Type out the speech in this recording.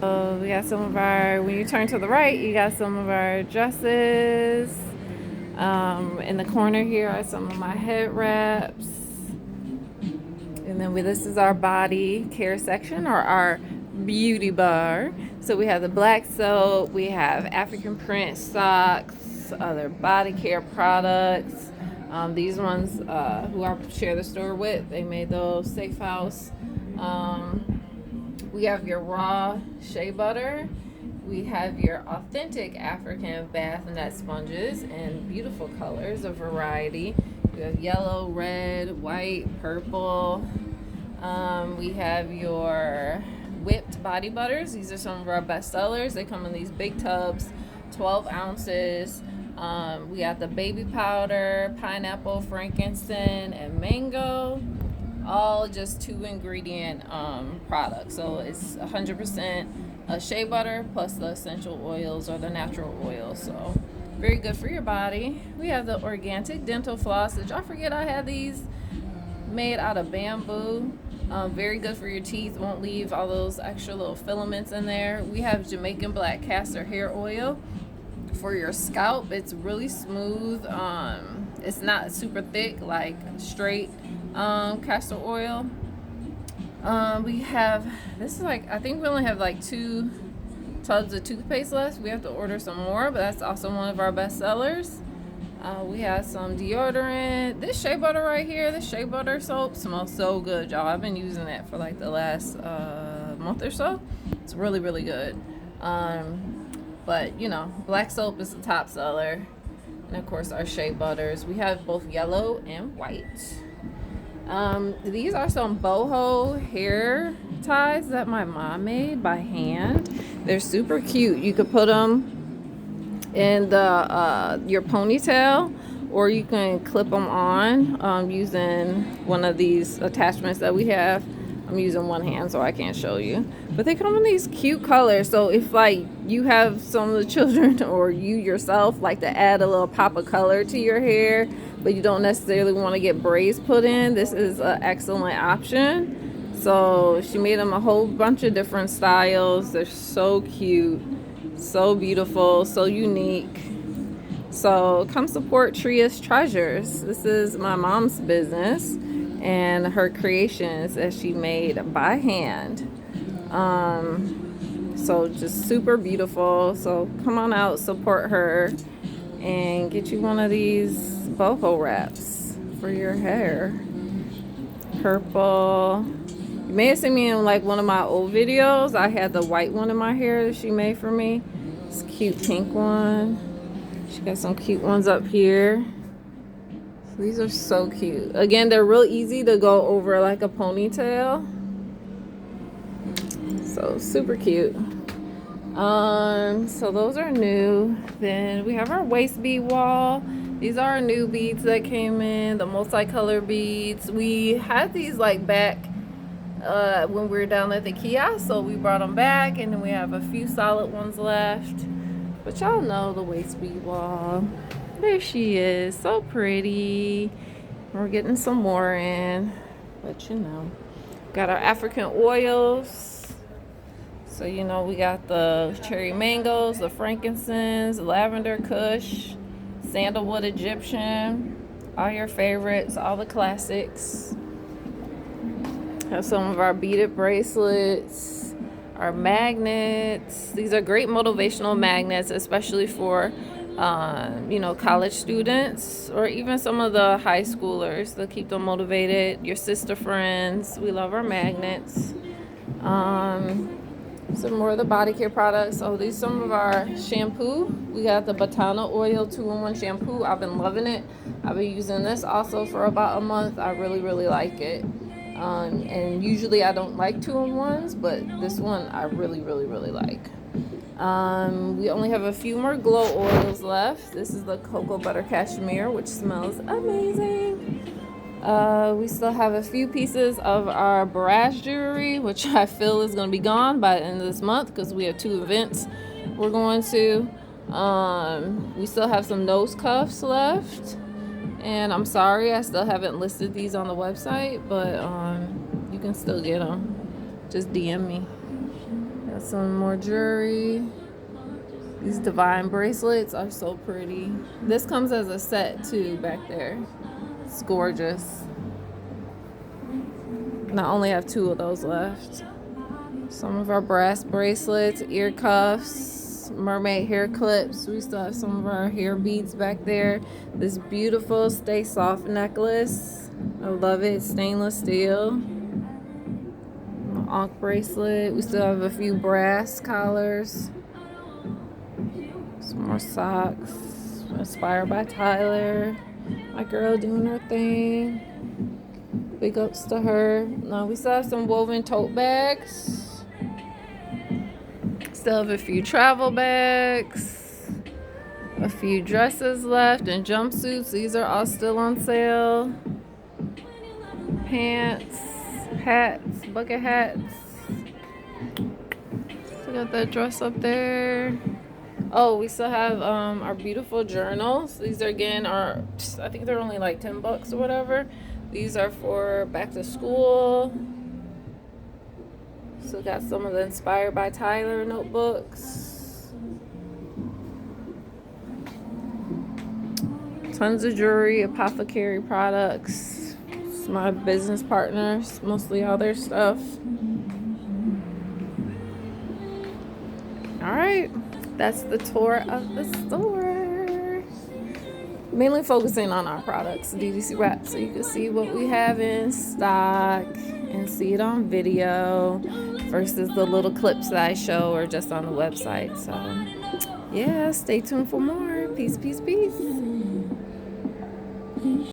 We got some of our, when you turn to the right, you got some of our dresses. In the corner here are some of my head wraps. And then this is our body care section, or our beauty bar. So we have the black soap, we have African print socks, other body care products. These ones who I share the store with, they made those Safe House. We have your raw shea butter. We have your authentic African bath net sponges in beautiful colors, a variety. We have yellow, red, white, purple. We have your whipped body butters. These are some of our best sellers. They come in these big tubs, 12 ounces. We got the baby powder, pineapple, frankincense, and mango. All just 2-ingredient products. So it's 100% shea butter plus the essential oils or the natural oils. So very good for your body. We have the organic dental floss. Did y'all forget I had these made out of bamboo? Very good for your teeth. Won't leave all those extra little filaments in there. We have Jamaican black castor hair oil for your scalp. It's really smooth. It's not super thick like straight castor oil. We have, this is like, I think we only have like 2 tubs of toothpaste left. We have to order some more, but that's also one of our best sellers. We have some deodorant. This shea butter right here, this shea butter soap smells so good, y'all. I've been using that for like the last month or so. It's really, really good. But you know, black soap is the top seller. And of course our shea butters. We have both yellow and white. These are some boho hair ties that my mom made by hand. They're super cute. You could put them in the your ponytail, or you can clip them on using one of these attachments that we have. I'm using one hand so I can't show you, but they come in these cute colors. So if like you have some of the children or you yourself like to add a little pop of color to your hair, but you don't necessarily want to get braids put in, this is an excellent option. So she made them a whole bunch of different styles. They're so cute, so beautiful, so unique. So come support Tria's Treasures. This is my mom's business and her creations that she made by hand. So just super beautiful. So come on out, support her, and get you one of these boho wraps for your hair. Purple. You may have seen me in like one of my old videos. I had the white one in my hair that she made for me. This cute pink one. She got some cute ones up here. These are so cute. Again, they're real easy to go over like a ponytail. So super cute. So those are new. Then we have our waist bead wall. These are our new beads that came in, the multicolor beads. We had these like back when we were down at the kiosk, so we brought them back, and then we have a few solid ones left. But y'all know the waist bead wall. There she is, so pretty. We're getting some more in, but you know, got our African oils. So you know, we got the cherry mangoes, the frankincense, lavender kush, sandalwood Egyptian, all your favorites, all the classics. Have some of our beaded bracelets, our magnets. These are great motivational magnets, especially for you know, college students or even some of the high schoolers. They'll keep them motivated. Your sister friends. We love our magnets. Some more of the body care products. Oh, these are some of our shampoo. We got the Botana Oil 2-in-1 shampoo. I've been loving it. I've been using this also for about a month. I really, really like it. And usually I don't like 2-in-1s, but this one I really, really, really like. We only have a few more glow oils left. This is the cocoa butter cashmere, which smells amazing. We still have a few pieces of our brass jewelry, which I feel is going to be gone by the end of this month because we have 2 events we're going to. We still have some nose cuffs left, and I'm sorry I still haven't listed these on the website, but you can still get them. Just DM me. Got some more jewelry. These divine bracelets are so pretty. This comes as a set too back there. It's gorgeous. And I only have 2 of those left. Some of our brass bracelets, ear cuffs, mermaid hair clips. We still have some of our hair beads back there. This beautiful Stay Soft necklace. I love it. Stainless steel. Ankh bracelet. We still have a few brass collars. Some more socks. Inspired by Tyler. My girl doing her thing. Big ups to her. Now we still have some woven tote bags. Still have a few travel bags. A few dresses left and jumpsuits. These are all still on sale. Pants, hats, bucket hats. Still got that dress up there. Oh, we still have our beautiful journals. These are again I think they're only like $10 or whatever. These are for back to school. So got some of the Inspired by Tyler notebooks. Tons of jewelry, apothecary products. It's my business partners, mostly all their stuff. All right, that's the tour of the store. Mainly focusing on our products, DDC wrap, so you can see what we have in stock and see it on video versus the little clips that I show or just on the website. So yeah, stay tuned for more. Peace, peace, peace.